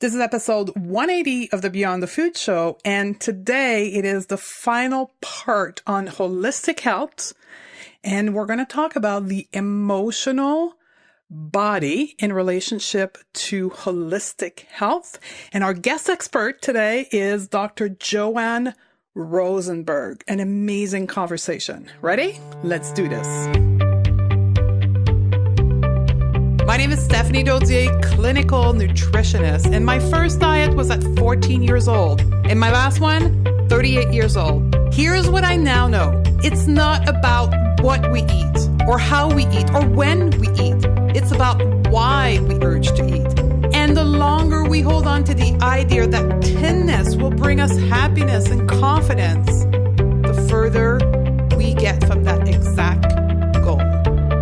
This is episode 180 of the Beyond the Food Show, and today it is the final part on holistic health, and we're going to talk about the emotional body in relationship to holistic health. And our guest expert today is Dr. Joan Rosenberg. An amazing conversation. Ready? Let's do this. My name is Stephanie Dodier, clinical nutritionist, and my first diet was at 14 years old, and my last one, 38 years old. Here's what I now know. It's not about what we eat, or how we eat, or when we eat. It's about why we urge to eat. And the longer we hold on to the idea that thinness will bring us happiness and confidence, the further we get from that exact goal.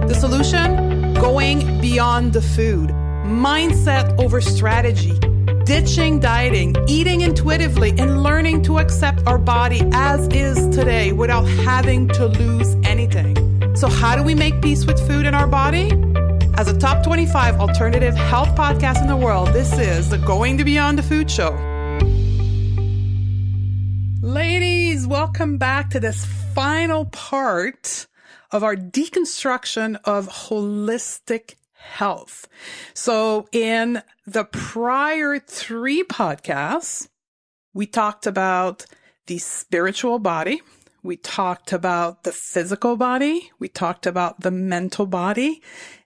The solution? Going beyond the food, mindset over strategy, ditching dieting, eating intuitively, and learning to accept our body as is today without having to lose anything. So how do we make peace with food in our body? As a top 25 alternative health podcast in the world, this is the Going to Beyond the Food Show. Ladies, welcome back to this final part of our deconstruction of holistic health. So in the prior 3 podcasts, we talked about the spiritual body. We talked about the physical body. We talked about the mental body.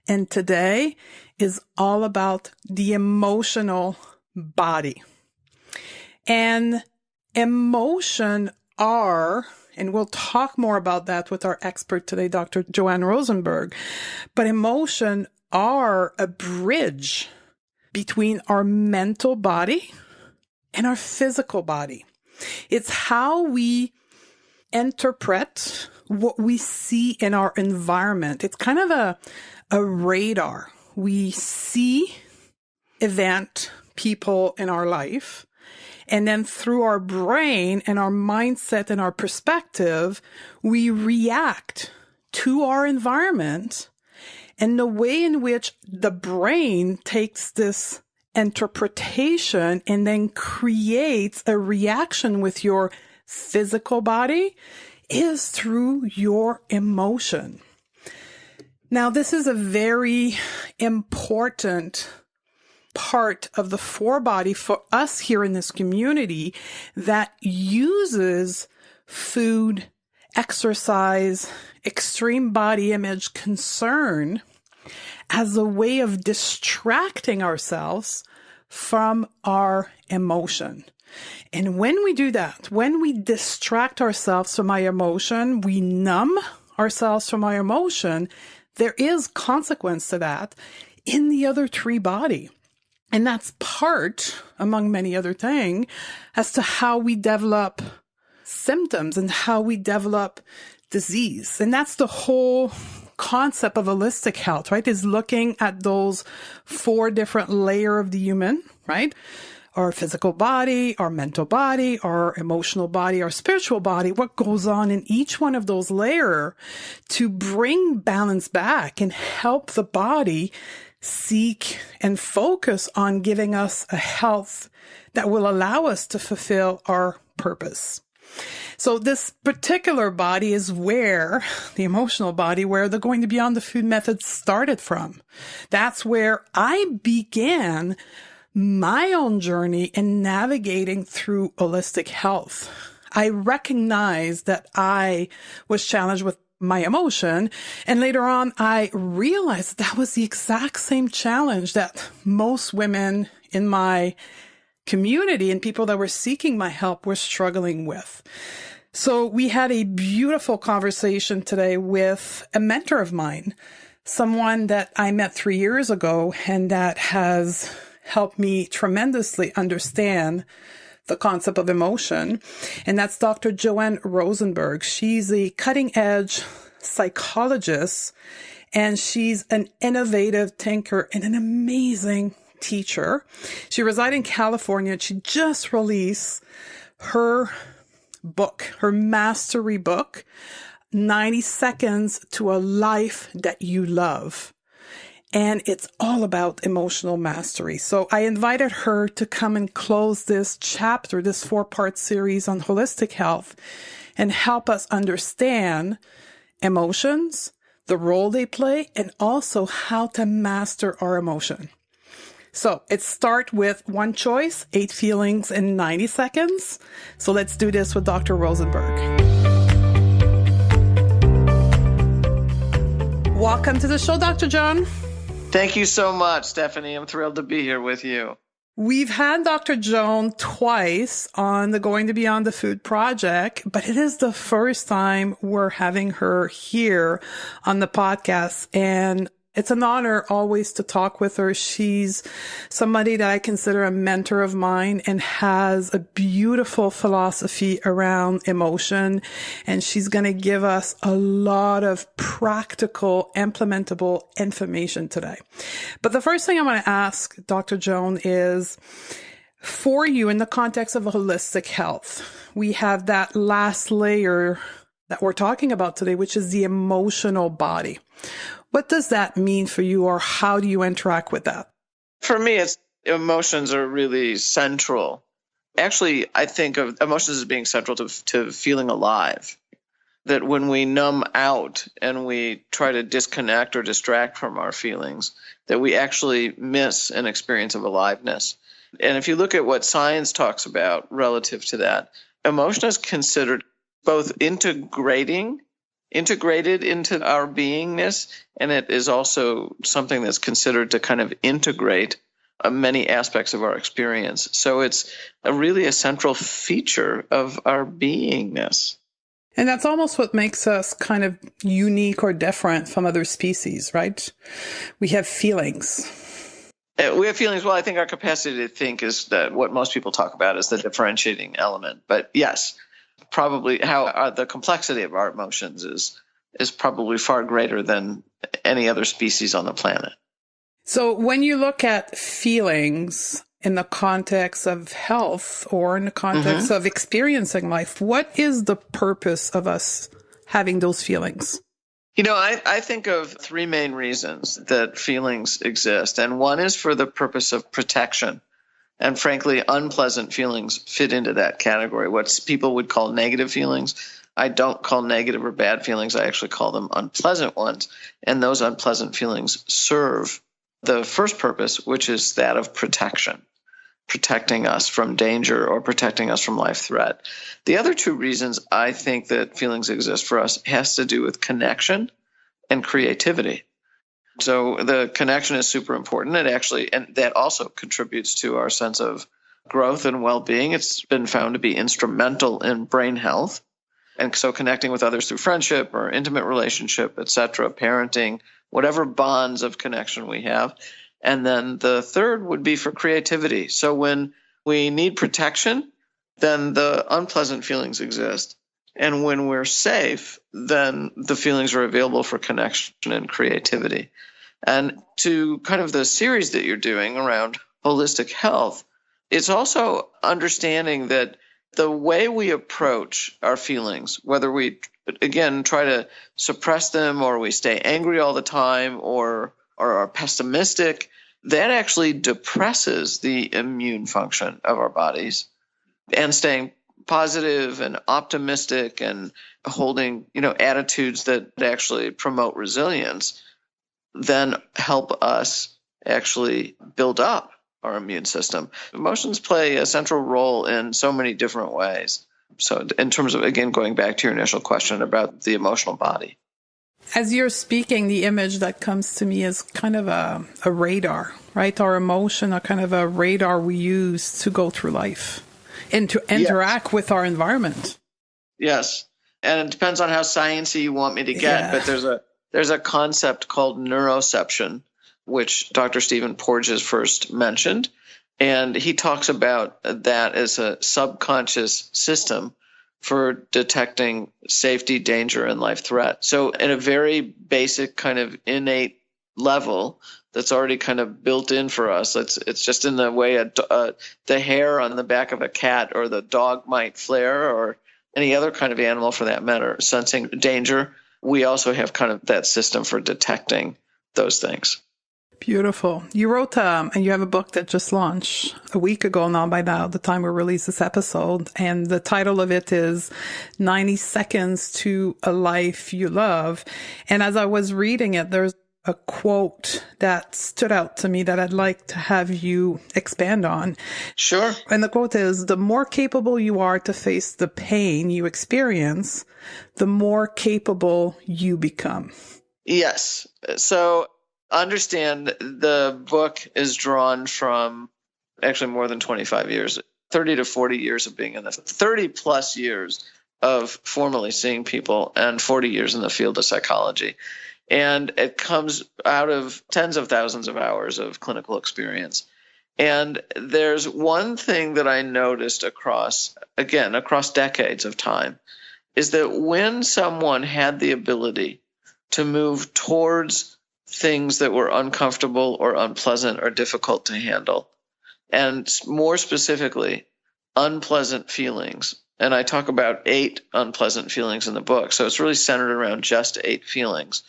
And today is all about the emotional body. And emotion are, and we'll talk more about that with our expert today, Dr. Joan Rosenberg. But emotion are a bridge between our mental body and our physical body. It's how we interpret what we see in our environment. It's kind of a radar. We see event, people in our life. And then through our brain and our mindset and our perspective, we react to our environment. And the way in which the brain takes this interpretation and then creates a reaction with your physical body is through your emotion. Now, this is a very important part of the forebody for us here in this community that uses food, exercise, extreme body image concern as a way of distracting ourselves from our emotion. And when we do that, when we distract ourselves from our emotion, we numb ourselves from our emotion, there is consequence to that in the other 3 body. And that's part, among many other things, as to how we develop symptoms and how we develop disease. And that's the whole concept of holistic health, right? Is looking at those 4 different layers of the human, right? Our physical body, our mental body, our emotional body, our spiritual body, what goes on in each one of those layers to bring balance back and help the body seek and focus on giving us a health that will allow us to fulfill our purpose. So this particular body is where, the emotional body, where the Going to Beyond the Food method started from. That's where I began my own journey in navigating through holistic health. I recognized that I was challenged with my emotion. And later on, I realized that was the exact same challenge that most women in my community and people that were seeking my help were struggling with. So we had a beautiful conversation today with a mentor of mine, someone that I met 3 years ago and that has helped me tremendously understand the concept of emotion. And that's Dr. Joan Rosenberg. She's a cutting edge psychologist and she's an innovative thinker and an amazing teacher. She resides in California. She just released her book, her mastery book, 90 Seconds to a Life That You Love. and it's all about emotional mastery. So I invited her to come and close this chapter, this 4-part series on holistic health, and help us understand emotions, the role they play, and also how to master our emotion. So it starts with one choice, 8 feelings in 90 seconds. So let's do this with Dr. Rosenberg. Welcome to the show, Dr. Joan. Thank you so much, Stephanie. I'm thrilled to be here with you. We've had Dr. Joan twice on the Going to Beyond the Food project, but it is the first time we're having her here on the podcast. And it's an honor always to talk with her. She's somebody that I consider a mentor of mine and has a beautiful philosophy around emotion. And she's going to give us a lot of practical, implementable information today. But the first thing I want to ask Dr. Joan is, for you in the context of holistic health, we have that last layer that we're talking about today, which is the emotional body. What does that mean for you, or how do you interact with that? For me, emotions are really central. Actually, I think of emotions as being central to feeling alive. That when we numb out and we try to disconnect or distract from our feelings, that we actually miss an experience of aliveness. And if you look at what science talks about relative to that, emotion is considered both integrated into our beingness, and it is also something that's considered to kind of integrate many aspects of our experience. So it's really a central feature of our beingness. And that's almost what makes us kind of unique or different from other species, right? We have feelings. We have feelings. Well, I think our capacity to think is that what most people talk about is the differentiating element. But yes, probably how the complexity of our emotions is probably far greater than any other species on the planet. So when you look at feelings in the context of health or in the context of experiencing life, what is the purpose of us having those feelings? You know, I think of 3 main reasons that feelings exist. And one is for the purpose of protection. And frankly, unpleasant feelings fit into that category. What people would call negative feelings, I don't call negative or bad feelings. I actually call them unpleasant ones. And those unpleasant feelings serve the first purpose, which is that of protection, protecting us from danger or protecting us from life threat. The other 2 reasons I think that feelings exist for us has to do with connection and creativity. So the connection is super important. And that also contributes to our sense of growth and well-being. It's been found to be instrumental in brain health. And so connecting with others through friendship or intimate relationship, etc., parenting, whatever bonds of connection we have. And then the third would be for creativity. So when we need protection, then the unpleasant feelings exist. And when we're safe, then the feelings are available for connection and creativity. And to kind of the series that you're doing around holistic health, it's also understanding that the way we approach our feelings, whether we, again, try to suppress them or we stay angry all the time or are pessimistic, that actually depresses the immune function of our bodies. And staying positive and optimistic and holding, attitudes that actually promote resilience then help us actually build up our immune system. Emotions play a central role in so many different ways. So in terms of, again, going back to your initial question about the emotional body. As you're speaking, the image that comes to me is kind of a radar, right? Our emotion are kind of a radar we use to go through life and to interact with our environment. Yes. And it depends on how sciencey you want me to get, but there's a concept called neuroception, which Dr. Stephen Porges first mentioned. And he talks about that as a subconscious system for detecting safety, danger, and life threat. So at a very basic kind of innate level that's already kind of built in for us, it's just in the way the hair on the back of a cat or the dog might flare or any other kind of animal for that matter, sensing danger. We also have kind of that system for detecting those things. Beautiful. You wrote, and you have a book that just launched a week ago now by now, the time we release this episode. And the title of it is 90 Seconds to a Life You Love. And as I was reading it, there's a quote that stood out to me that I'd like to have you expand on. Sure. And the quote is, the more capable you are to face the pain you experience, the more capable you become. Yes. So understand the book is drawn from actually more than 25 years, 30 to 40 years of being in the 30 plus years of formally seeing people and 40 years in the field of psychology. And it comes out of tens of thousands of hours of clinical experience. And there's one thing that I noticed across decades of time is that when someone had the ability to move towards things that were uncomfortable or unpleasant or difficult to handle, and more specifically, unpleasant feelings. And I talk about 8 unpleasant feelings in the book. So it's really centered around just 8 feelings.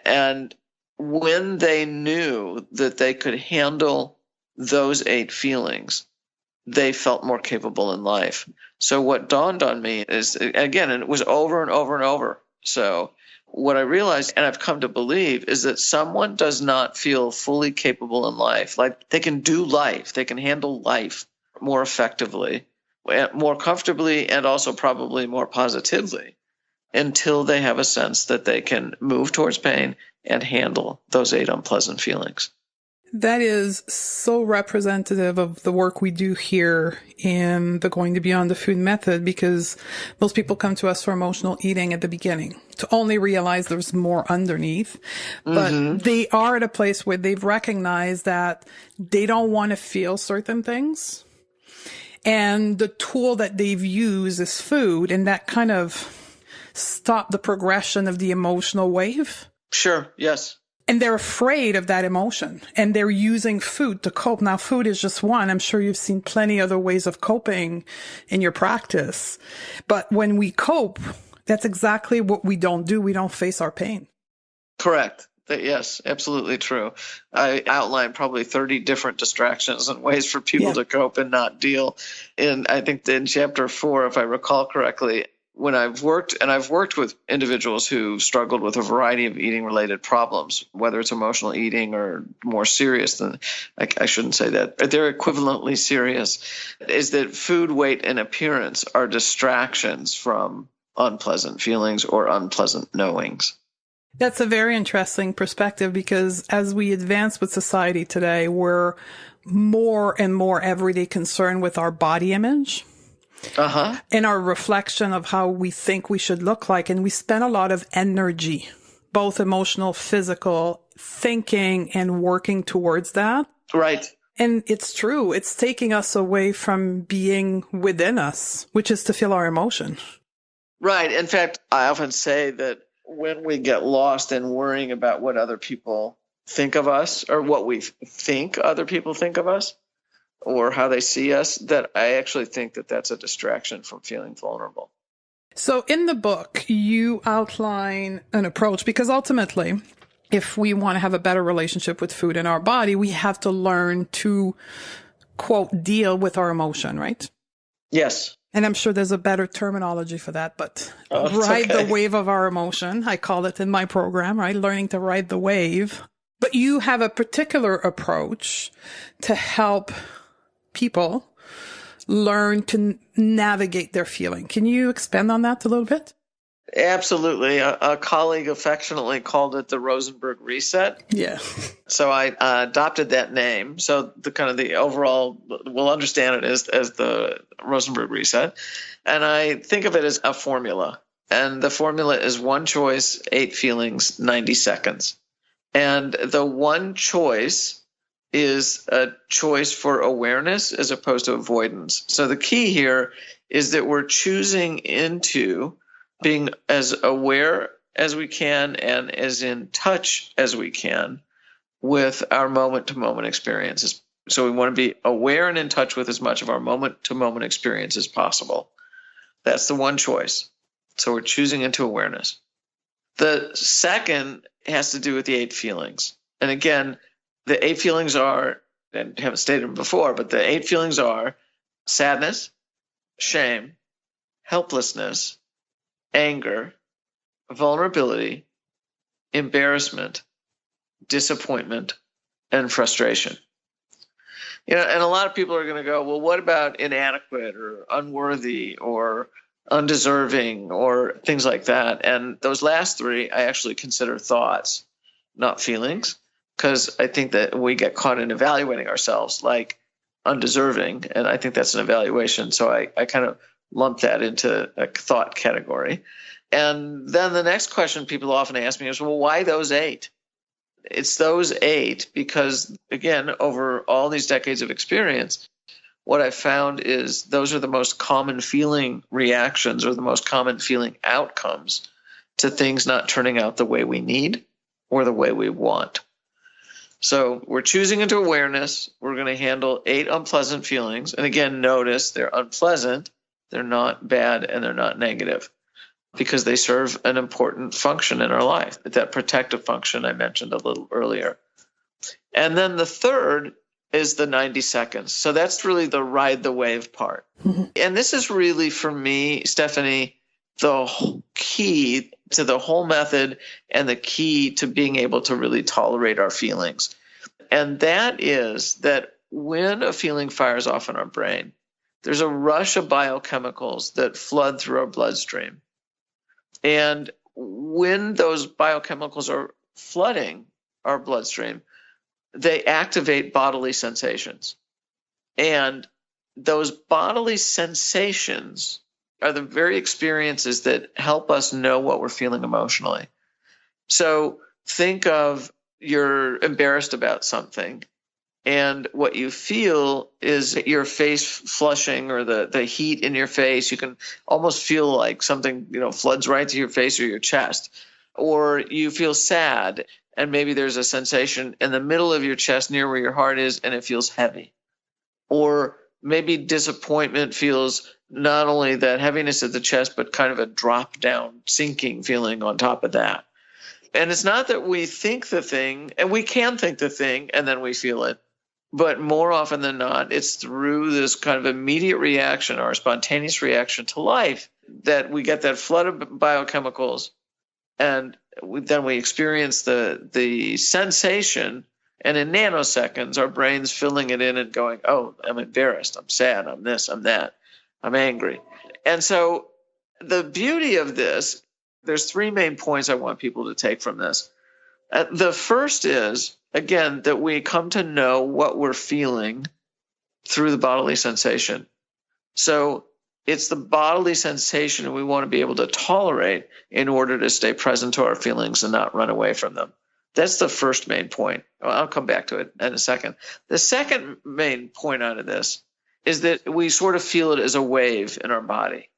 And when they knew that they could handle those 8 feelings, they felt more capable in life. So what dawned on me is, again, and it was over and over and over. So what I realized, and I've come to believe, is that someone does not feel fully capable in life. Like they can do life, they can handle life more effectively, more comfortably, and also probably more positively until they have a sense that they can move towards pain and handle those 8 unpleasant feelings. That is so representative of the work we do here in the Going to Beyond the Food method, because most people come to us for emotional eating at the beginning to only realize there's more underneath. But they are at a place where they've recognized that they don't want to feel certain things. And the tool that they've used is food, and that kind of stopped the progression of the emotional wave. Sure, yes. And they're afraid of that emotion, and they're using food to cope. Now, food is just one. I'm sure you've seen plenty other ways of coping in your practice. But when we cope, that's exactly what we don't do. We don't face our pain. Correct. Yes, absolutely true. I outlined probably 30 different distractions and ways for people to cope and not deal. And I think in chapter 4, if I recall correctly, when I've worked with individuals who struggled with a variety of eating related problems, whether it's emotional eating or more serious than, I shouldn't say that, but they're equivalently serious, is that food, weight, and appearance are distractions from unpleasant feelings or unpleasant knowings. That's a very interesting perspective, because as we advance with society today, we're more and more everyday concerned with our body image. And our reflection of how we think we should look like. And we spend a lot of energy, both emotional, physical, thinking and working towards that. Right. And it's true. It's taking us away from being within us, which is to feel our emotion. Right. In fact, I often say that when we get lost in worrying about what other people think of us, or what we think other people think of us, or how they see us, that I actually think that that's a distraction from feeling vulnerable. So in the book, you outline an approach, because ultimately, if we want to have a better relationship with food in our body, we have to learn to, quote, deal with our emotion, right? Yes. And I'm sure there's a better terminology for that, but ride the wave of our emotion. I call it in my program, right? Learning to ride the wave. But you have a particular approach to help people learn to navigate their feeling. Can you expand on that a little bit? Absolutely. A colleague affectionately called it the Rosenberg reset. Yeah. So I adopted that name. So the overall, we'll understand it as the Rosenberg reset. And I think of it as a formula. And the formula is 1 choice, 8 feelings, 90 seconds. And the one choice is a choice for awareness as opposed to avoidance. So the key here is that we're choosing into being as aware as we can and as in touch as we can with our moment-to-moment experiences. So we want to be aware and in touch with as much of our moment-to-moment experience as possible. That's the one choice. So we're choosing into awareness. The second has to do with the 8 feelings. And again, The 8 feelings are, and I haven't stated them before, but the 8 feelings are sadness, shame, helplessness, anger, vulnerability, embarrassment, disappointment, and frustration. And a lot of people are going to go, well, what about inadequate or unworthy or undeserving or things like that? And those last 3, I actually consider thoughts, not feelings, because I think that we get caught in evaluating ourselves like undeserving, and I think that's an evaluation. So I kind of lump that into a thought category. And then the next question people often ask me is, well, why those 8? It's those 8 because, again, over all these decades of experience, what I've found is those are the most common feeling reactions or the most common feeling outcomes to things not turning out the way we need or the way we want. So we're choosing into awareness. We're going to handle 8 unpleasant feelings. And again, notice they're unpleasant, they're not bad, and they're not negative, because they serve an important function in our life, that protective function I mentioned a little earlier. And then the third is the 90 seconds. So that's really the ride the wave part. Mm-hmm. And this is really, for me, Stephanie, the key to the whole method and the key to being able to really tolerate our feelings. And that is that when a feeling fires off in our brain, there's a rush of biochemicals that flood through our bloodstream. And when those biochemicals are flooding our bloodstream, they activate bodily sensations. And those bodily sensations are the very experiences that help us know what we're feeling emotionally. So think of you're embarrassed about something, and what you feel is your face flushing or the heat in your face. You can almost feel like something, floods right to your face or your chest. Or you feel sad, and maybe there's a sensation in the middle of your chest near where your heart is, and it feels heavy. Or maybe disappointment feels not only that heaviness at the chest, but kind of a drop down, sinking feeling on top of that. And it's not that we think the thing, and we can think the thing, and then we feel it. But more often than not, it's through this kind of immediate reaction or spontaneous reaction to life that we get that flood of biochemicals, and then we experience the sensation, and in nanoseconds, our brain's filling it in and going, oh, I'm embarrassed, I'm sad, I'm this, I'm that, I'm angry. And so the beauty of this, there's 3 main points I want people to take from this. The first is, again, that we come to know what we're feeling through the bodily sensation. So it's the bodily sensation we want to be able to tolerate in order to stay present to our feelings and not run away from them. That's the first main point. I'll come back to it in a second. The second main point out of this is that we sort of feel it as a wave in our body.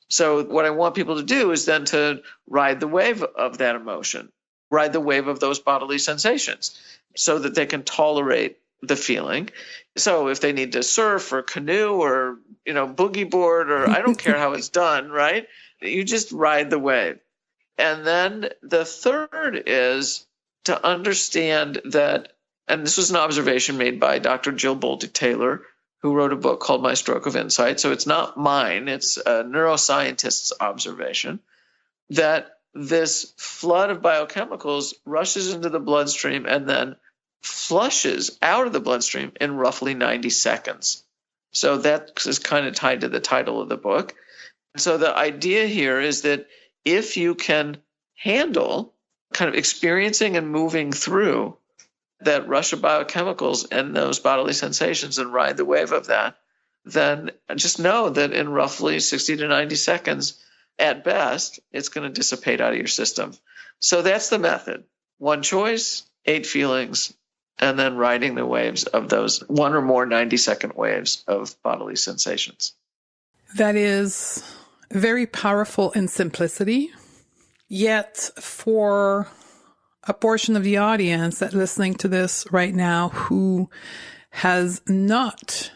So what I want people to do is then to ride the wave of that emotion, ride the wave of those bodily sensations so that they can tolerate the feeling. So if they need to surf or canoe or, boogie board, or I don't care how it's done, right? You just ride the wave. And then the third is to understand that, and this was an observation made by Dr. Jill Bolte Taylor, who wrote a book called My Stroke of Insight. So it's not mine, it's a neuroscientist's observation, that this flood of biochemicals rushes into the bloodstream and then flushes out of the bloodstream in roughly 90 seconds. So that is kind of tied to the title of the book. So the idea here is that if you can handle kind of experiencing and moving through that rush of biochemicals and those bodily sensations and ride the wave of that, then just know that in roughly 60 to 90 seconds, at best, it's going to dissipate out of your system. So that's the method. 1 choice, 8 feelings, and then riding the waves of those 1 or more 90-second waves of bodily sensations. That is very powerful in simplicity. Yet for a portion of the audience that listening to this right now who has not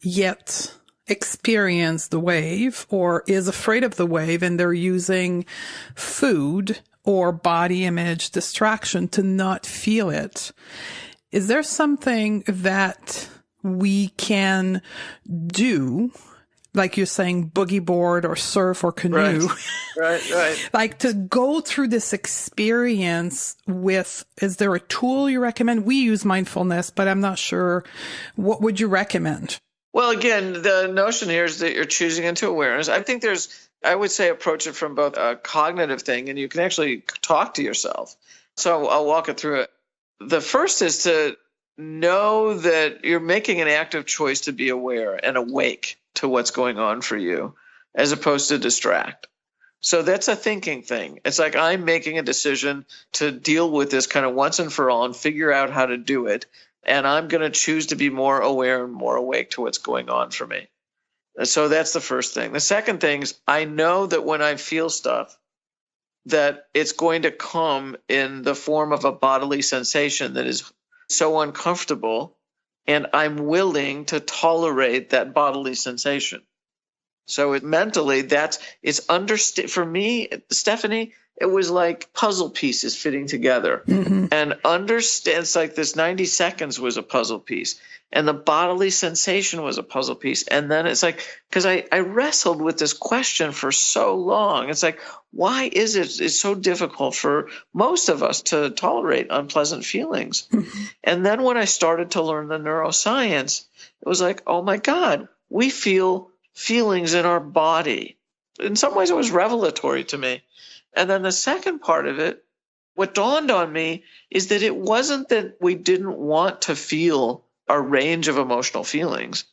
yet experienced the wave or is afraid of the wave, and they're using food or body image distraction to not feel it. Is there something that we can do, like you're saying, boogie board or surf or canoe, Right. like to go through this experience with, is there a tool you recommend? We use mindfulness, but I'm not sure. What would you recommend? Well, again, the notion here is that you're choosing into awareness. I think I would say approach it from both a cognitive thing, and you can actually talk to yourself. So I'll walk it through it. The first is to know that you're making an active choice to be aware and awake to what's going on for you, as opposed to distract. So that's a thinking thing. It's like I'm making a decision to deal with this kind of once and for all and figure out how to do it. And I'm going to choose to be more aware and more awake to what's going on for me. So that's the first thing. The second thing is I know that when I feel stuff, that it's going to come in the form of a bodily sensation that is so uncomfortable, and I'm willing to tolerate that bodily sensation. So mentally, for me, Stephanie, it was like puzzle pieces fitting together. Mm-hmm. And it's like this 90 seconds was a puzzle piece, and the bodily sensation was a puzzle piece. And then it's like, because I wrestled with this question for so long. It's like, why is it's so difficult for most of us to tolerate unpleasant feelings? Mm-hmm. And then when I started to learn the neuroscience, it was like, oh my God, we feel feelings in our body. In some ways, it was revelatory to me. And then the second part of it, what dawned on me is that it wasn't that we didn't want to feel a range of emotional feelings.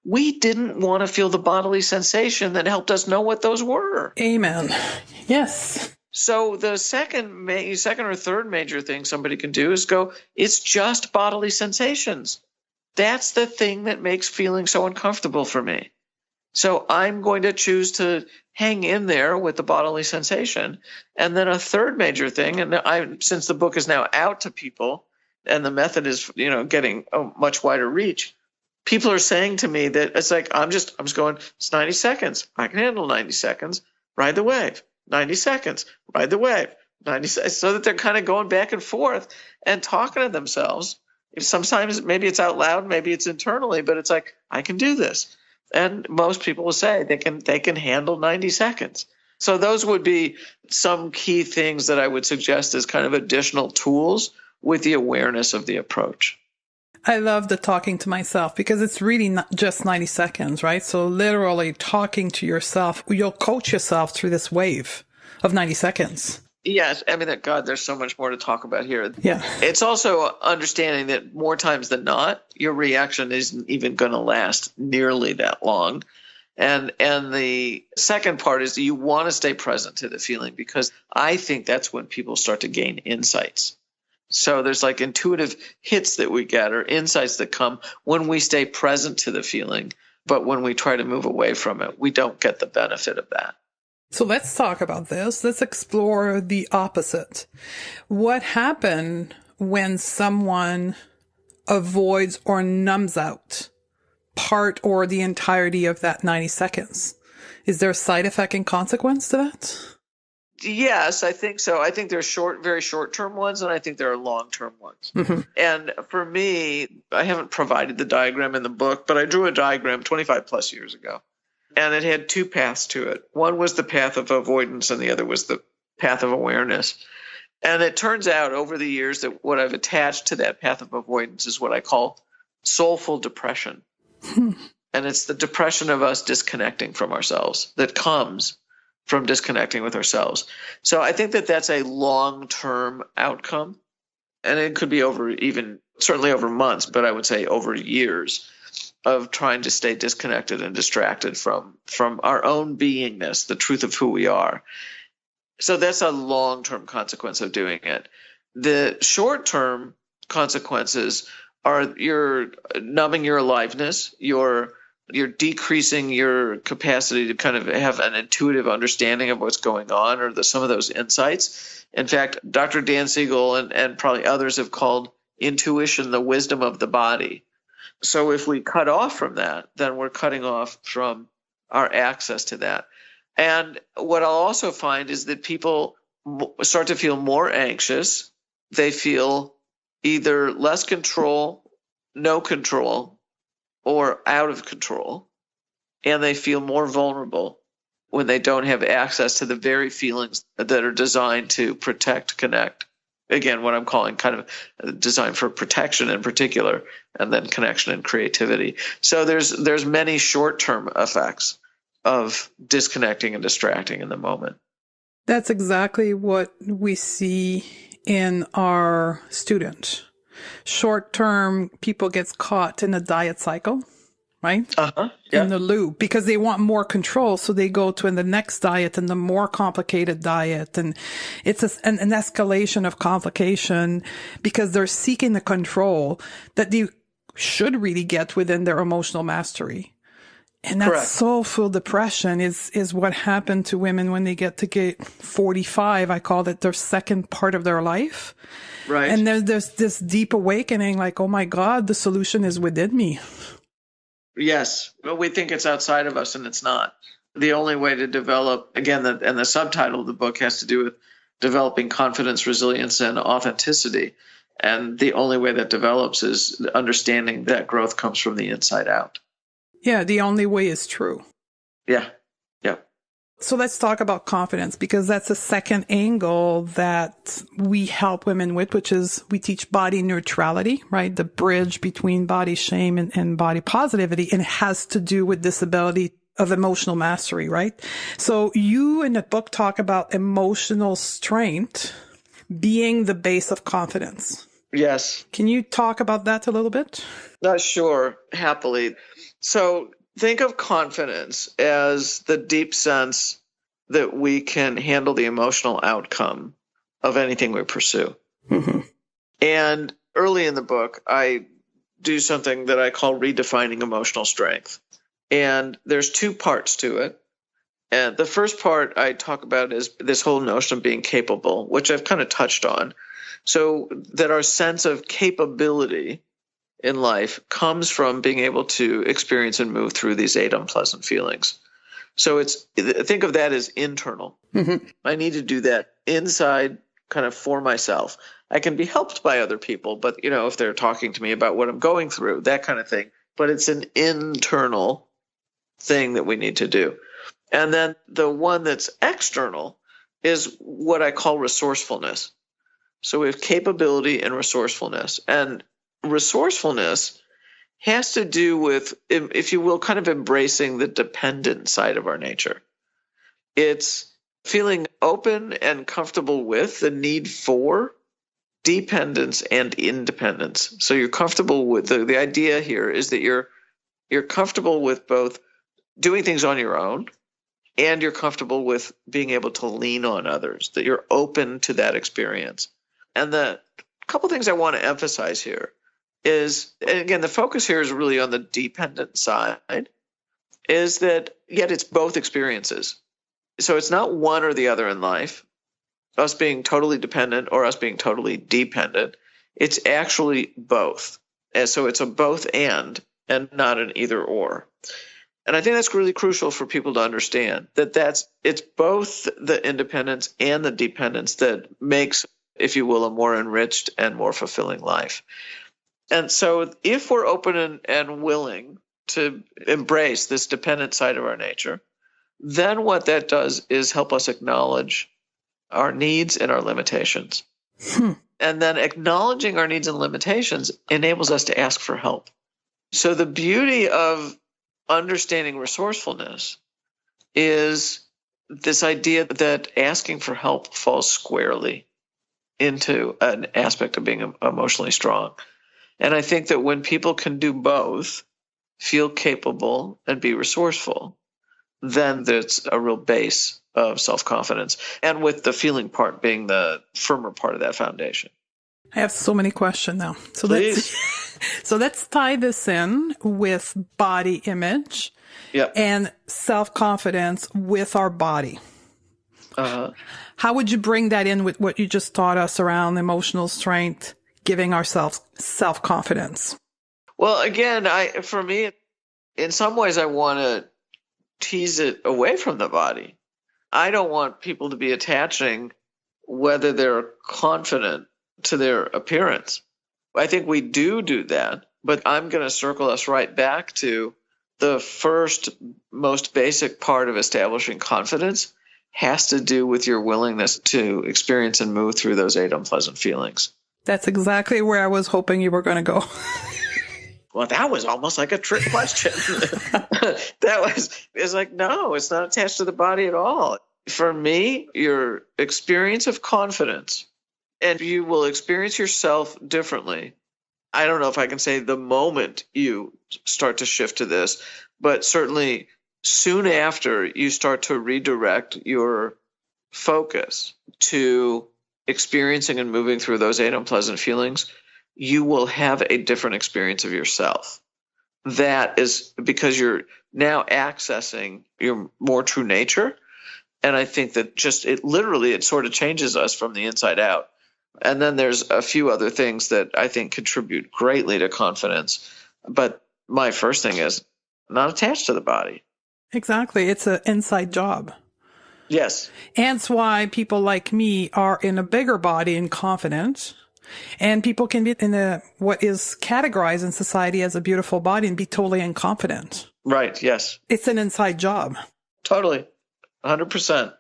We didn't want to feel the bodily sensation that helped us know what those were. Amen. Yes. So the second or third major thing somebody can do is go, it's just bodily sensations. That's the thing that makes feeling so uncomfortable for me. So I'm going to choose to hang in there with the bodily sensation. And then a third major thing, and since the book is now out to people and the method is, getting a much wider reach, people are saying to me that it's like, I'm just going, it's 90 seconds. I can handle 90 seconds. Ride the wave. 90 seconds. Ride the wave. 90 seconds. So that they're kind of going back and forth and talking to themselves. Sometimes maybe it's out loud, maybe it's internally, but it's like, I can do this. And most people will say they can handle 90 seconds. So those would be some key things that I would suggest as kind of additional tools with the awareness of the approach. I love the talking to myself because it's really not just 90 seconds, right? So literally talking to yourself, you'll coach yourself through this wave of 90 seconds. Yes. I mean, God, there's so much more to talk about here. Yeah. It's also understanding that more times than not, your reaction isn't even going to last nearly that long. And the second part is that you want to stay present to the feeling, because I think that's when people start to gain insights. So there's like intuitive hits that we get or insights that come when we stay present to the feeling. But when we try to move away from it, we don't get the benefit of that. So let's talk about this. Let's explore the opposite. What happened when someone avoids or numbs out part or the entirety of that 90 seconds? Is there a side effect and consequence to that? Yes, I think so. I think there are very short-term ones, and I think there are long-term ones. Mm-hmm. And for me, I haven't provided the diagram in the book, but I drew a diagram 25 plus years ago. And it had two paths to it. One was the path of avoidance, and the other was the path of awareness. And it turns out over the years that what I've attached to that path of avoidance is what I call soulful depression. And it's the depression of us disconnecting from ourselves that comes from disconnecting with ourselves. So I think that that's a long-term outcome. And it could be certainly over months, but I would say over years of trying to stay disconnected and distracted from our own beingness, the truth of who we are. So that's a long-term consequence of doing it. The short-term consequences are you're numbing your aliveness, you're decreasing your capacity to kind of have an intuitive understanding of what's going on or some of those insights. In fact, Dr. Dan Siegel and probably others have called intuition the wisdom of the body. So if we cut off from that, then we're cutting off from our access to that. And what I'll also find is that people start to feel more anxious. They feel either less control, no control, or out of control. And they feel more vulnerable when they don't have access to the very feelings that are designed to protect, connect. Again, what I'm calling kind of designed for protection in particular, and then connection and creativity. So there's many short-term effects of disconnecting and distracting in the moment. That's exactly what we see in our students. Short-term, people gets caught in a diet cycle, right? Yeah. In the loop, because they want more control. So they go to the next diet and the more complicated diet. And it's an escalation of complication because they're seeking the control that they should really get within their emotional mastery. And that's Correct. soulful depression is what happened to women when they get 45. I call it their second part of their life. Right. And there's this deep awakening, like, oh my God, the solution is within me. Yes. But we think it's outside of us, and it's not. The only way to develop, again, and the subtitle of the book has to do with developing confidence, resilience, and authenticity. And the only way that develops is understanding that growth comes from the inside out. Yeah, the only way is true. Yeah. Yeah. So let's talk about confidence, because that's a second angle that we help women with, which is we teach body neutrality, right? The bridge between body shame and body positivity. And it has to do with this ability of emotional mastery, right? So you in the book talk about emotional strength being the base of confidence. Yes. Can you talk about that a little bit? Not sure, happily. So think of confidence as the deep sense that we can handle the emotional outcome of anything we pursue. Mm-hmm. And early in the book, I do something that I call redefining emotional strength. And there's two parts to it. And the first part I talk about is this whole notion of being capable, which I've kind of touched on. So that our sense of capability in life comes from being able to experience and move through these 8 unpleasant feelings. So think of that as internal. Mm-hmm. I need to do that inside, kind of for myself. I can be helped by other people, but if they're talking to me about what I'm going through, that kind of thing. But it's an internal thing that we need to do. And then the one that's external is what I call resourcefulness. So we have capability and resourcefulness. And resourcefulness has to do with, if you will, kind of embracing the dependent side of our nature. It's feeling open and comfortable with the need for dependence and independence. So you're comfortable with the idea here is that you're comfortable with both doing things on your own, and you're comfortable with being able to lean on others, that you're open to that experience. And the couple things I want to emphasize here is, and again, the focus here is really on the dependent side, is that yet it's both experiences. So it's not one or the other in life, us being totally dependent or us being totally dependent. It's actually both. And so it's a both and not an either or. And I think that's really crucial for people to understand that it's both the independence and the dependence that makes, if you will, a more enriched and more fulfilling life. And so if we're open and willing to embrace this dependent side of our nature, then what that does is help us acknowledge our needs and our limitations. And then acknowledging our needs and limitations enables us to ask for help. So the beauty of understanding resourcefulness is this idea that asking for help falls squarely into an aspect of being emotionally strong. And I think that when people can do both, feel capable and be resourceful, then there's a real base of self-confidence. And with the feeling part being the firmer part of that foundation. I have so many questions now. So Please. let's tie this in with body image and self-confidence with our body. How would you bring that in with what you just taught us around emotional strength, giving ourselves self-confidence? Well, again, for me, in some ways, I want to tease it away from the body. I don't want people to be attaching whether they're confident to their appearance. I think we do that, but I'm going to circle us right back to the first, most basic part of establishing confidence has to do with your willingness to experience and move through those 8 unpleasant feelings. That's exactly where I was hoping you were going to go. Well, that was almost like a trick question. It's like, no, it's not attached to the body at all. For me, your experience of confidence, and you will experience yourself differently. I don't know if I can say the moment you start to shift to this, but certainly soon after you start to redirect your focus to experiencing and moving through those 8 unpleasant feelings, you will have a different experience of yourself. That is because you're now accessing your more true nature. And I think that it sort of changes us from the inside out. And then there's a few other things that I think contribute greatly to confidence. But my first thing is not attached to the body. Exactly. It's an inside job. Yes. And it's why people like me are in a bigger body and confident. And people can be in what is categorized in society as a beautiful body and be totally incompetent. Right. Yes. It's an inside job. Totally. 100%.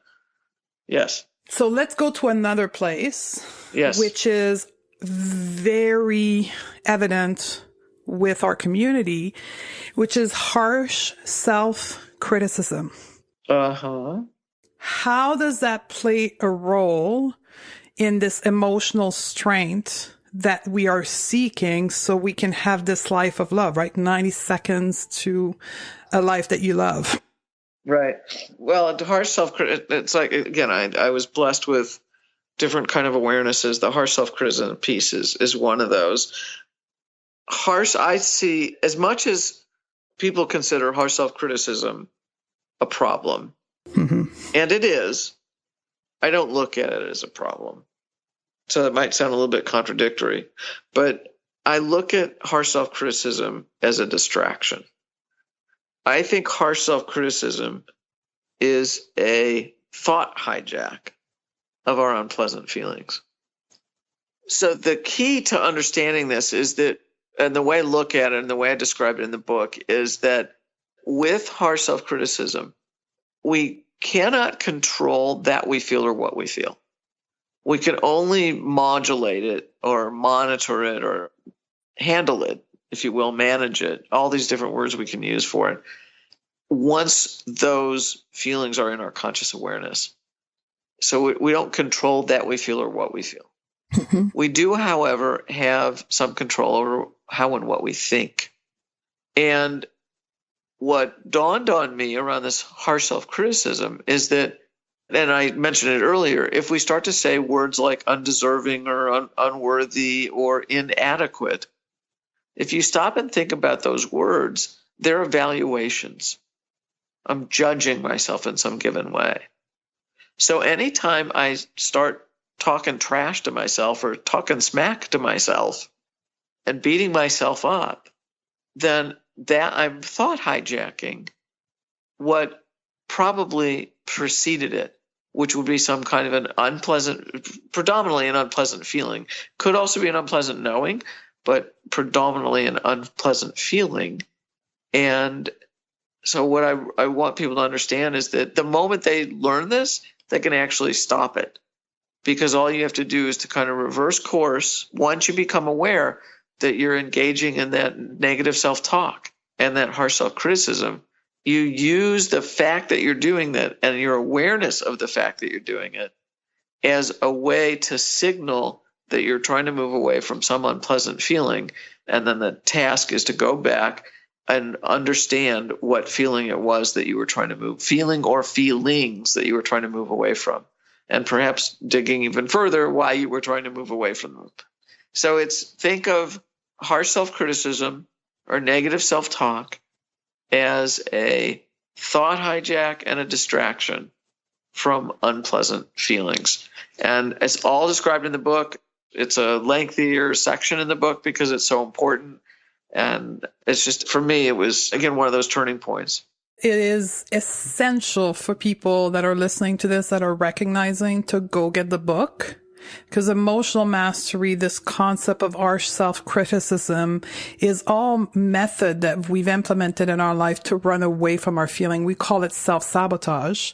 Yes. So let's go to another place. Yes. Which is very evident with our community, which is harsh self-criticism. Uh-huh. How does that play a role in this emotional strength that we are seeking so we can have this life of love, right? 90 seconds to a life that you love. Right. Well, the harsh self-criticism, it's like, again, I was blessed with different kind of awarenesses. The harsh self-criticism piece is one of those. I see, as much as people consider harsh self-criticism a problem, mm-hmm. and it is, I don't look at it as a problem. So it might sound a little bit contradictory, but I look at harsh self-criticism as a distraction. I think harsh self-criticism is a thought hijack of our unpleasant feelings. So the key to understanding this is that, and the way I look at it and the way I describe it in the book, is that with harsh self-criticism, we cannot control that we feel or what we feel. We can only modulate it or monitor it or handle it, if you will, manage it, all these different words we can use for it, once those feelings are in our conscious awareness. So we don't control that we feel or what we feel. Mm-hmm. We do, however, have some control over how and what we think. And what dawned on me around this harsh self-criticism is that, and I mentioned it earlier, if we start to say words like undeserving or unworthy or inadequate, if you stop and think about those words, they're evaluations. I'm judging myself in some given way. So anytime I start talking trash to myself or talking smack to myself and beating myself up, then that I'm thought hijacking what probably preceded it, which would be some kind of an unpleasant, predominantly an unpleasant feeling. Could also be an unpleasant knowing, but predominantly an unpleasant feeling. And so what I want people to understand is that the moment they learn this, they can actually stop it. Because all you have to do is to kind of reverse course once you become aware that you're engaging in that negative self-talk and that harsh self-criticism. You use the fact that you're doing that and your awareness of the fact that you're doing it as a way to signal that you're trying to move away from some unpleasant feeling. And then the task is to go back and understand what feeling it was that you were trying to move, feeling or feelings that you were trying to move away from, and perhaps digging even further why you were trying to move away from them. So think of harsh self-criticism or negative self-talk as a thought hijack and a distraction from unpleasant feelings. And it's all described in the book. It's a lengthier section in the book because it's so important. And it's just, for me, it was, again, one of those turning points. It is essential for people that are listening to this, that are recognizing, to go get the book Because emotional mastery, this concept of our self-criticism, is all method that we've implemented in our life to run away from our feeling. We call it self-sabotage.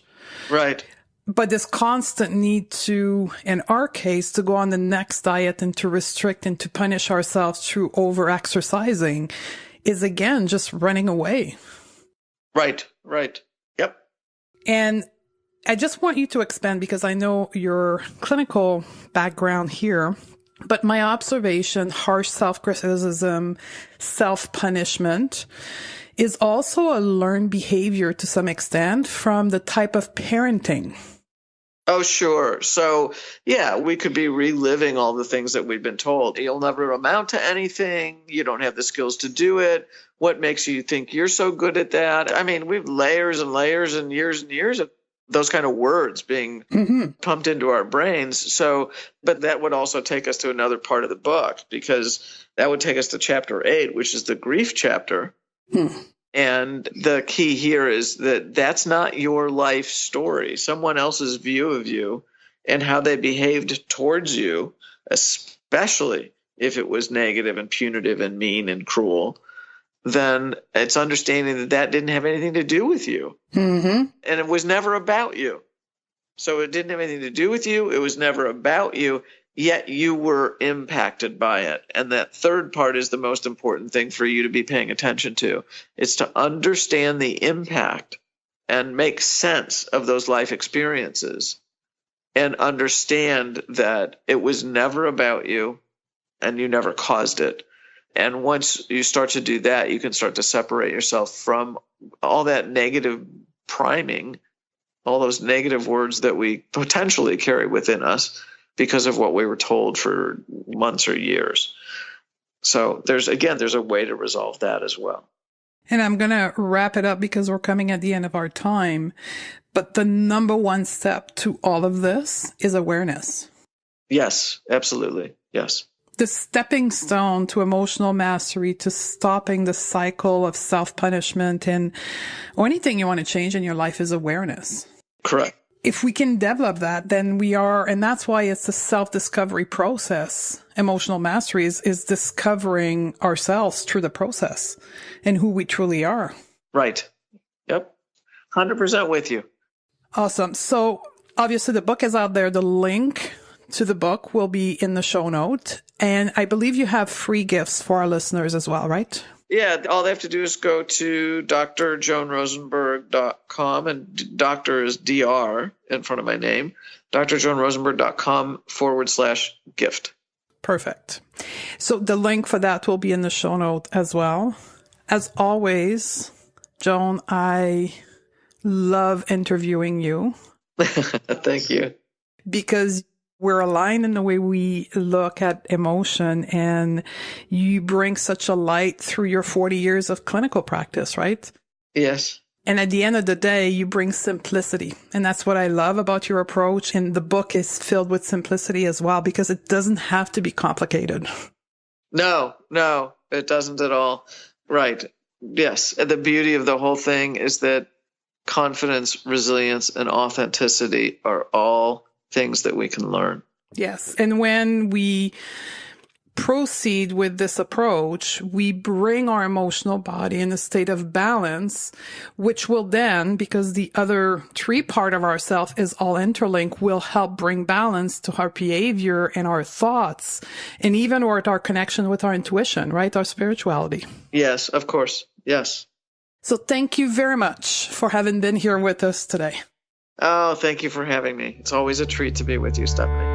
Right. But this constant need to, in our case, to go on the next diet and to restrict and to punish ourselves through over-exercising is, again, just running away. Right. Yep. And I just want you to expand, because I know your clinical background here, but my observation, harsh self-criticism, self-punishment, is also a learned behavior to some extent from the type of parenting. Oh, sure. So, yeah, we could be reliving all the things that we've been told. You'll never amount to anything. You don't have the skills to do it. What makes you think you're so good at that? I mean, we've layers and layers and years of those kind of words being pumped into our brains. So, but that would also take us to another part of the book, because that would take us to chapter 8, which is the grief chapter. And the key here is that that's not your life story. Someone else's view of you and how they behaved towards you, especially if it was negative and punitive and mean and cruel, then it's understanding that that didn't have anything to do with you. And it was never about you. So it didn't have anything to do with you. It was never about you. Yet you were impacted by it. And that third part is the most important thing for you to be paying attention to. It's to understand the impact and make sense of those life experiences and understand that it was never about you and you never caused it. And once you start to do that, you can start to separate yourself from all that negative priming, all those negative words that we potentially carry within us because of what we were told for months or years. So there's a way to resolve that as well. And I'm going to wrap it up because we're coming at the end of our time. But the number one step to all of this is awareness. Yes, absolutely. Yes. The stepping stone to emotional mastery, to stopping the cycle of self-punishment or anything you want to change in your life, is awareness. Correct. If we can develop that, then and that's why it's a self-discovery process. Emotional mastery is discovering ourselves through the process and who we truly are. Right. Yep. 100% with you. Awesome. So obviously the book is out there. The link to the book will be in the show note. And I believe you have free gifts for our listeners as well, right? Yeah, all they have to do is go to drjoanrosenberg.com, and doctor is DR in front of my name, drjoanrosenberg.com/gift. Perfect. So the link for that will be in the show note as well. As always, Joan, I love interviewing you. Thank you. Because we're aligned in the way we look at emotion, and you bring such a light through your 40 years of clinical practice, right? Yes. And at the end of the day, you bring simplicity. And that's what I love about your approach. And the book is filled with simplicity as well, because it doesn't have to be complicated. No, it doesn't at all. Right. Yes. And the beauty of the whole thing is that confidence, resilience, and authenticity are all things that we can learn. Yes. And when we proceed with this approach, we bring our emotional body in a state of balance, which will then, because the other three part of ourself is all interlinked, will help bring balance to our behavior and our thoughts, and even with our connection with our intuition, right? Our spirituality. Yes, of course. Yes. So thank you very much for having been here with us today. Oh, thank you for having me. It's always a treat to be with you, Stephanie.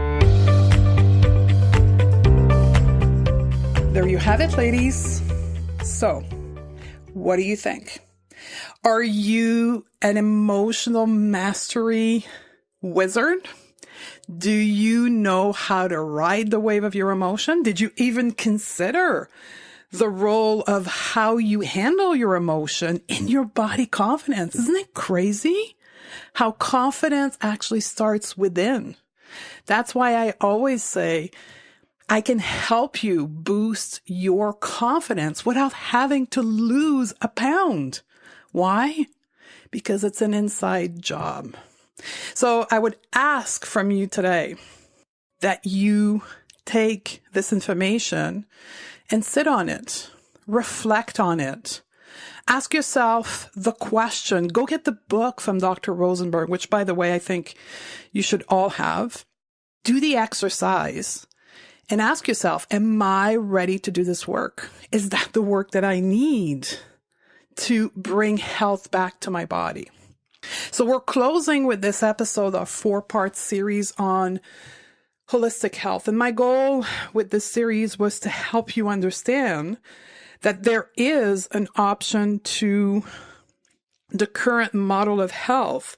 There you have it, ladies. So, what do you think? Are you an emotional mastery wizard? Do you know how to ride the wave of your emotion? Did you even consider the role of how you handle your emotion in your body confidence? Isn't it crazy how confidence actually starts within? That's why I always say, I can help you boost your confidence without having to lose a pound. Why? Because it's an inside job. So I would ask from you today, that you take this information and sit on it, reflect on it. Ask yourself the question. Go get the book from Dr. Rosenberg, which, by the way, I think you should all have. Do the exercise and ask yourself, am I ready to do this work? Is that the work that I need to bring health back to my body? So we're closing with this episode, a 4-part series on holistic health. And my goal with this series was to help you understand that there is an option to the current model of health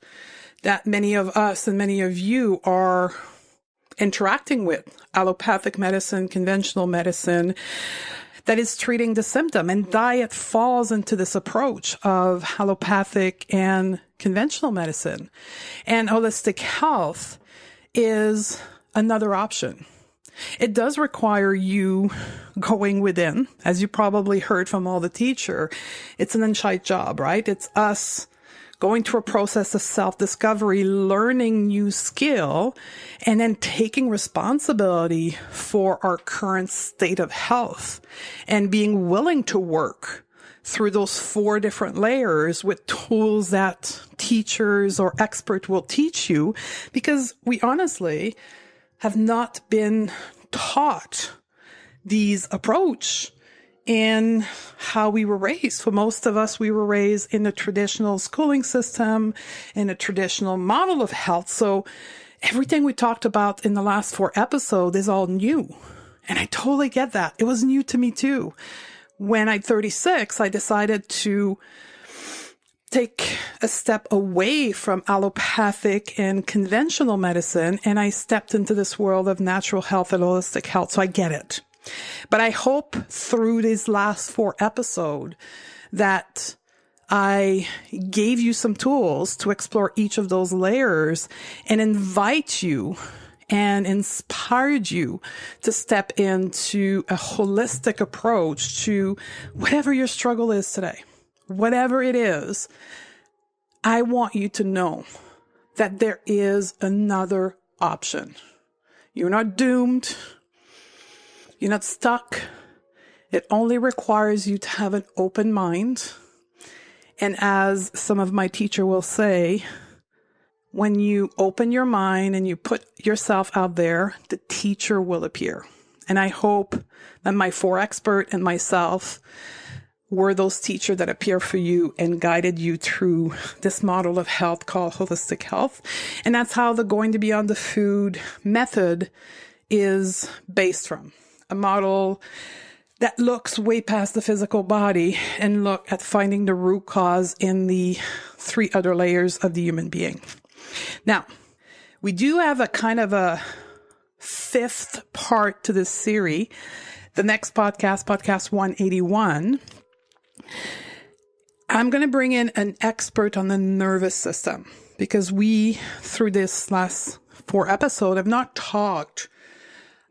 that many of us and many of you are interacting with. Allopathic medicine, conventional medicine, that is treating the symptom. And diet falls into this approach of allopathic and conventional medicine. And holistic health is another option. It does require you going within, as you probably heard from all the teacher. It's an inside job, right? It's us going through a process of self-discovery, learning new skill, and then taking responsibility for our current state of health and being willing to work through those 4 different layers with tools that teachers or experts will teach you, because we honestly have not been taught these approach in how we were raised. For most of us, we were raised in the traditional schooling system, in a traditional model of health. So everything we talked about in the last 4 episodes is all new. And I totally get that. It was new to me too. When I'm 36, I decided to take a step away from allopathic and conventional medicine, and I stepped into this world of natural health and holistic health. So I get it. But I hope through these last 4 episodes that I gave you some tools to explore each of those layers and invite you and inspired you to step into a holistic approach to whatever your struggle is today. Whatever it is, I want you to know that there is another option. You're not doomed. You're not stuck. It only requires you to have an open mind. And as some of my teacher will say, when you open your mind and you put yourself out there, the teacher will appear. And I hope that my 4 experts and myself were those teachers that appear for you and guided you through this model of health called holistic health. And that's how the Going to Beyond the Food method is based from. A model that looks way past the physical body and look at finding the root cause in the 3 other layers of the human being. Now, we do have a kind of a 5th part to this series. The next podcast 181, I'm going to bring in an expert on the nervous system, because we, through this last 4 episodes, have not talked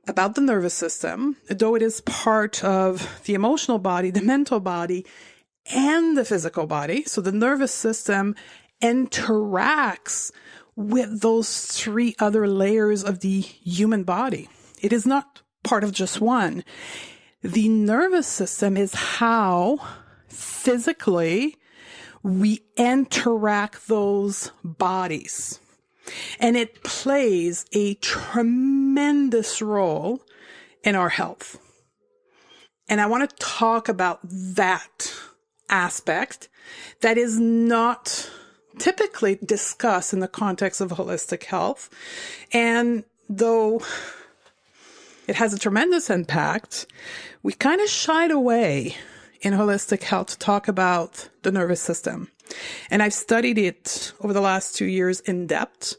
about the nervous system, though it is part of the emotional body, the mental body, and the physical body. So the nervous system interacts with those 3 other layers of the human body. It is not part of just one. The nervous system is how physically we interact those bodies. And it plays a tremendous role in our health. And I want to talk about that aspect that is not typically discussed in the context of holistic health. And though it has a tremendous impact, we kind of shied away in holistic health to talk about the nervous system. And I've studied it over the last 2 years in depth,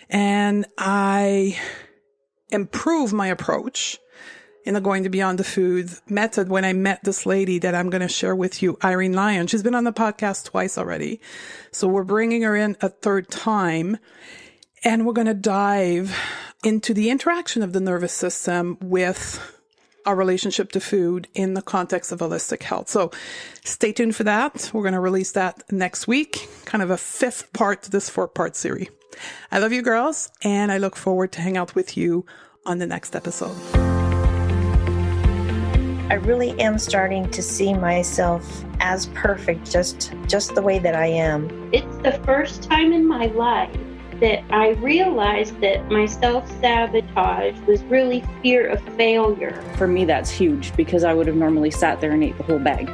and I improved my approach in the Going to Beyond the Food method when I met this lady that I'm going to share with you, Irene Lyon. She's been on the podcast twice already. So we're bringing her in a 3rd time, and we're going to dive into the interaction of the nervous system with our relationship to food in the context of holistic health. So stay tuned for that. We're going to release that next week, kind of a 5th part to this 4-part series. I love you girls, and I look forward to hang out with you on the next episode. I really am starting to see myself as perfect, just the way that I am. It's the first time in my life that I realized that my self-sabotage was really fear of failure. For me, that's huge because I would have normally sat there and ate the whole bag.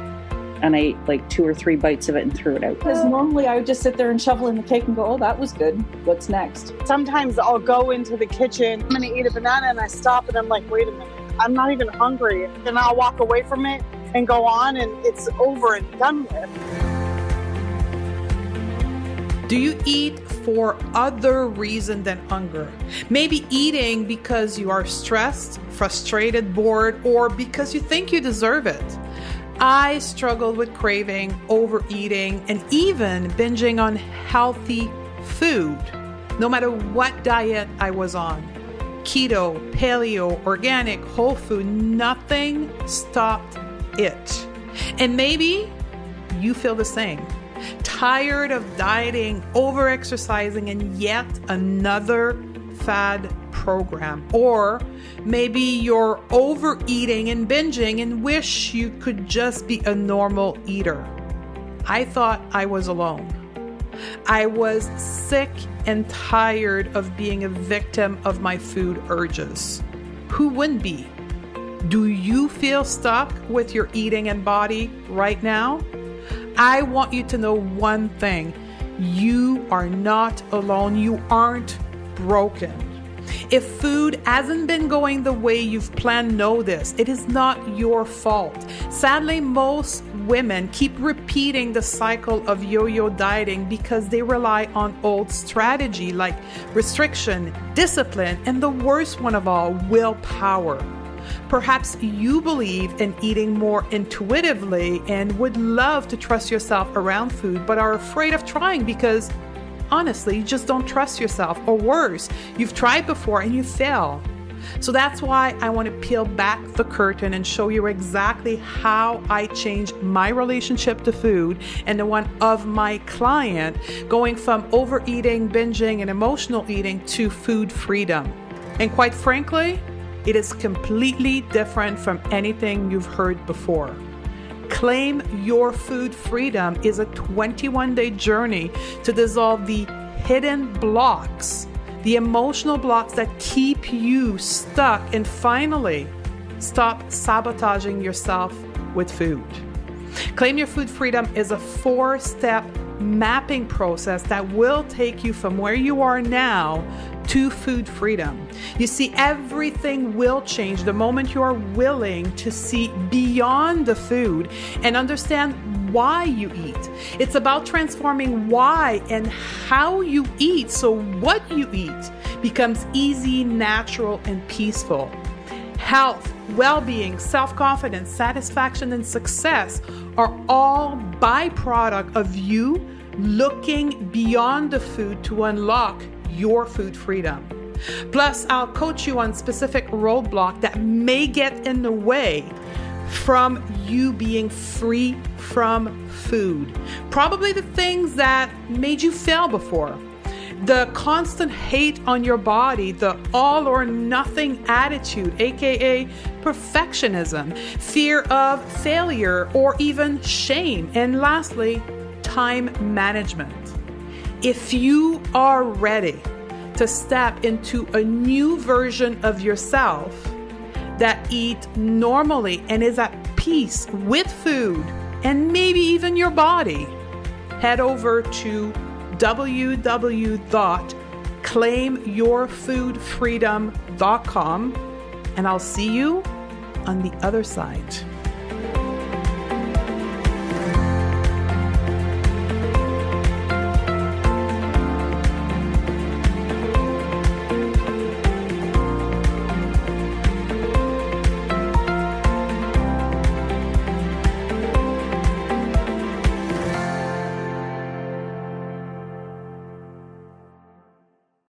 And I ate like 2 or 3 bites of it and threw it out. Because normally I would just sit there and shovel in the cake and go, oh, that was good. What's next? Sometimes I'll go into the kitchen, I'm going to eat a banana, and I stop and I'm like, wait a minute, I'm not even hungry. And I'll walk away from it and go on, and it's over and done with. Do you eat for other reason than hunger? Maybe eating because you are stressed, frustrated, bored, or because you think you deserve it. I struggled with craving, overeating, and even binging on healthy food, no matter what diet I was on. Keto, paleo, organic, whole food, nothing stopped it. And maybe you feel the same. Tired of dieting, over-exercising, and yet another fad program. Or maybe you're overeating and binging and wish you could just be a normal eater. I thought I was alone. I was sick and tired of being a victim of my food urges. Who wouldn't be? Do you feel stuck with your eating and body right now? I want you to know one thing. You are not alone. You aren't broken. If food hasn't been going the way you've planned, know this. It is not your fault. Sadly, most women keep repeating the cycle of yo-yo dieting because they rely on old strategy like restriction, discipline, and the worst one of all, willpower. Perhaps you believe in eating more intuitively and would love to trust yourself around food, but are afraid of trying because honestly, you just don't trust yourself, or worse, you've tried before and you fail. So that's why I want to peel back the curtain and show you exactly how I changed my relationship to food and the one of my client, going from overeating, binging, and emotional eating to food freedom. And quite frankly, it is completely different from anything you've heard before. Claim Your Food Freedom is a 21-day journey to dissolve the hidden blocks, the emotional blocks that keep you stuck, and finally, stop sabotaging yourself with food. Claim Your Food Freedom is a 4-step mapping process that will take you from where you are now to food freedom. You see, everything will change the moment you are willing to see beyond the food and understand why you eat. It's about transforming why and how you eat so what you eat becomes easy, natural, and peaceful. Health, well-being, self-confidence, satisfaction, and success are all byproduct of you looking beyond the food to unlock your food freedom. Plus, I'll coach you on specific roadblocks that may get in the way from you being free from food. Probably the things that made you fail before. The constant hate on your body, the all or nothing attitude, aka perfectionism, fear of failure, or even shame. And lastly, time management. If you are ready to step into a new version of yourself that eats normally and is at peace with food and maybe even your body, head over to www.claimyourfoodfreedom.com and I'll see you on the other side.